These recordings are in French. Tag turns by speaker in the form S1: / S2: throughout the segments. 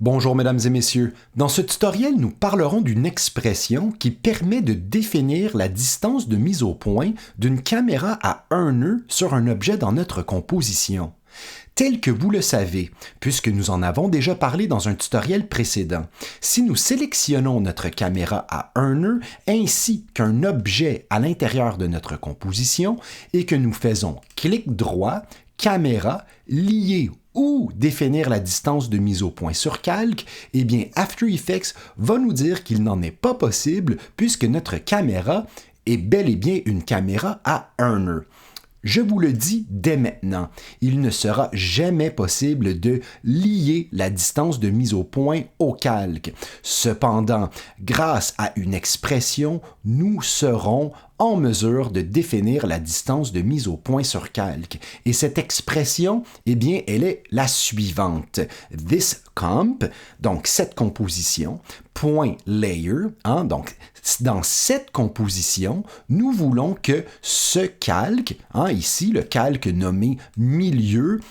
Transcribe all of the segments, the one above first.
S1: Bonjour mesdames et messieurs. Dans ce tutoriel, nous parlerons d'une expression qui permet de définir la distance de mise au point d'une caméra à un nœud sur un objet dans notre composition. Tel que vous le savez, puisque nous en avons déjà parlé dans un tutoriel précédent, si nous sélectionnons notre caméra à un nœud ainsi qu'un objet à l'intérieur de notre composition et que nous faisons clic droit, caméra, lier ou définir la distance de mise au point sur calque, eh bien After Effects va nous dire qu'il n'en est pas possible puisque notre caméra est bel et bien une caméra à un nœud. Je vous le dis dès maintenant, il ne sera jamais possible de lier la distance de mise au point au calque. Cependant, grâce à une expression, nous serons en mesure de définir la distance de mise au point sur calque. Et cette expression, eh bien, elle est la suivante. This comp, donc cette composition, point layer, donc dans cette composition, nous voulons que ce calque, ici le calque nommé milieu,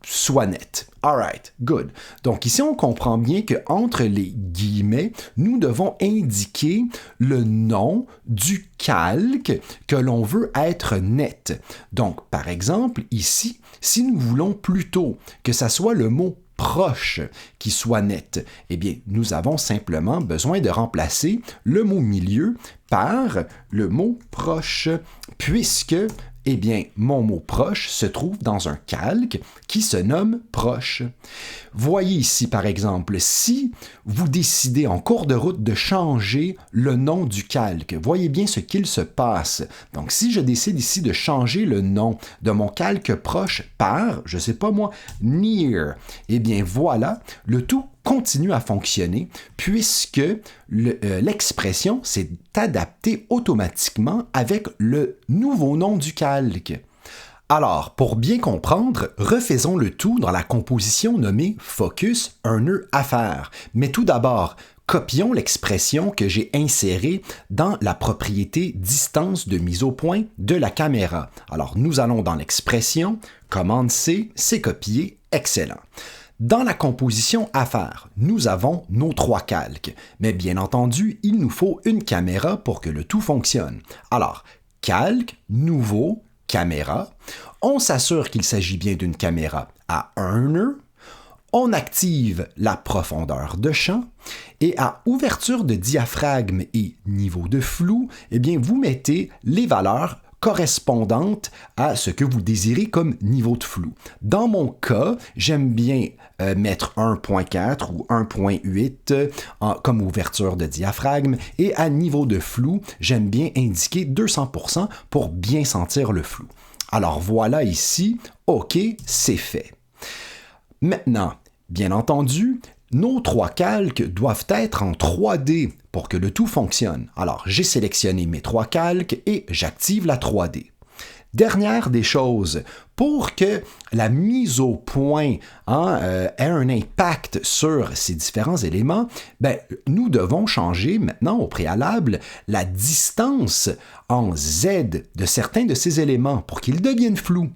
S1: soit net. Alright, good. Donc ici, on comprend bien qu'entre les guillemets, nous devons indiquer le nom du calque que l'on veut être net. Donc, par exemple, ici, si nous voulons plutôt que ça soit le mot proche qui soit net, eh bien, nous avons simplement besoin de remplacer le mot milieu par le mot proche, puisque eh bien, mon mot proche se trouve dans un calque qui se nomme proche. Voyez ici, par exemple, si vous décidez en cours de route de changer le nom du calque, voyez bien ce qu'il se passe. Donc, si je décide ici de changer le nom de mon calque proche par, je ne sais pas moi, near, eh bien voilà, le tout continue à fonctionner puisque l'expression s'est adaptée automatiquement avec le nouveau nom du calque. Alors, pour bien comprendre, refaisons le tout dans la composition nommée Focus, un nœud à faire. Mais tout d'abord, copions l'expression que j'ai insérée dans la propriété distance de mise au point de la caméra. Alors, nous allons dans l'expression, commande C, c'est copié, excellent. Dans la composition à faire, nous avons nos trois calques, mais bien entendu, il nous faut une caméra pour que le tout fonctionne. Alors, calque, nouveau, caméra, on s'assure qu'il s'agit bien d'une caméra à un nœud, on active la profondeur de champ et à ouverture de diaphragme et niveau de flou, eh bien, vous mettez les valeurs correspondantes à ce que vous désirez comme niveau de flou. Dans mon cas, j'aime bien mettre 1.4 ou 1.8 comme ouverture de diaphragme et à niveau de flou, j'aime bien indiquer 200% pour bien sentir le flou. Alors voilà ici, OK, c'est fait. Maintenant, bien entendu, nos trois calques doivent être en 3D pour que le tout fonctionne. Alors, j'ai sélectionné mes trois calques et j'active la 3D. Dernière des choses, pour que la mise au point ait un impact sur ces différents éléments, nous devons changer maintenant au préalable la distance en Z de certains de ces éléments pour qu'ils deviennent flous.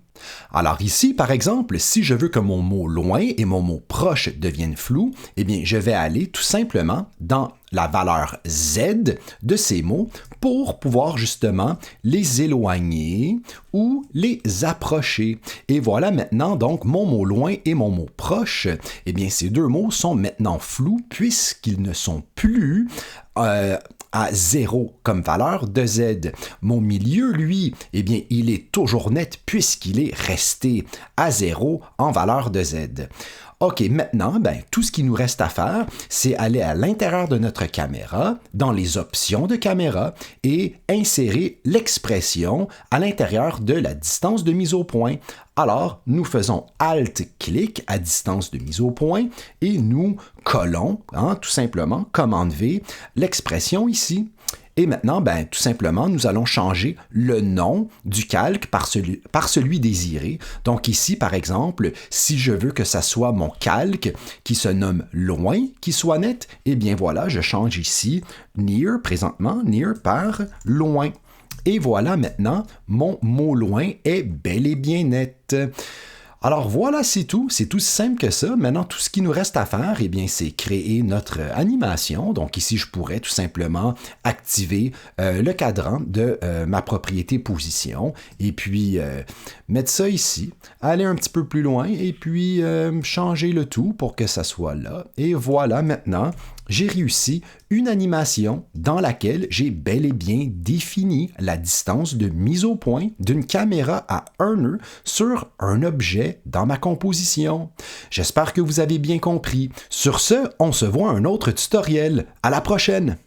S1: Alors ici, par exemple, si je veux que mon mot loin et mon mot proche deviennent flous, eh bien, je vais aller tout simplement dans la valeur Z de ces mots pour pouvoir justement les éloigner ou les approcher. Et voilà maintenant donc mon mot loin et mon mot proche. Eh bien, ces deux mots sont maintenant flous puisqu'ils ne sont plus à 0 comme valeur de Z. Mon milieu, lui, eh bien, il est toujours net puisqu'il est resté à 0 en valeur de Z. OK, maintenant, tout ce qui nous reste à faire, c'est aller à l'intérieur de notre caméra, dans les options de caméra, et insérer l'expression à l'intérieur de la distance de mise au point. Alors, nous faisons Alt-clic à distance de mise au point et nous collons, tout simplement, commande V, l'expression ici. Et maintenant, tout simplement, nous allons changer le nom du calque par celui désiré. Donc ici, par exemple, si je veux que ça soit mon calque qui se nomme loin, qui soit net, eh bien voilà, je change ici near, présentement, near par loin. Et voilà maintenant, mon mot loin est bel et bien net. Alors voilà, c'est tout. C'est aussi simple que ça. Maintenant, tout ce qui nous reste à faire, eh bien, c'est créer notre animation. Donc ici, je pourrais tout simplement activer le cadran de ma propriété position et puis mettre ça ici, aller un petit peu plus loin et puis changer le tout pour que ça soit là. Et voilà, maintenant, j'ai réussi une animation dans laquelle j'ai bel et bien défini la distance de mise au point d'une caméra à un nœud sur un objet dans ma composition. J'espère que vous avez bien compris. Sur ce, on se voit à un autre tutoriel. À la prochaine!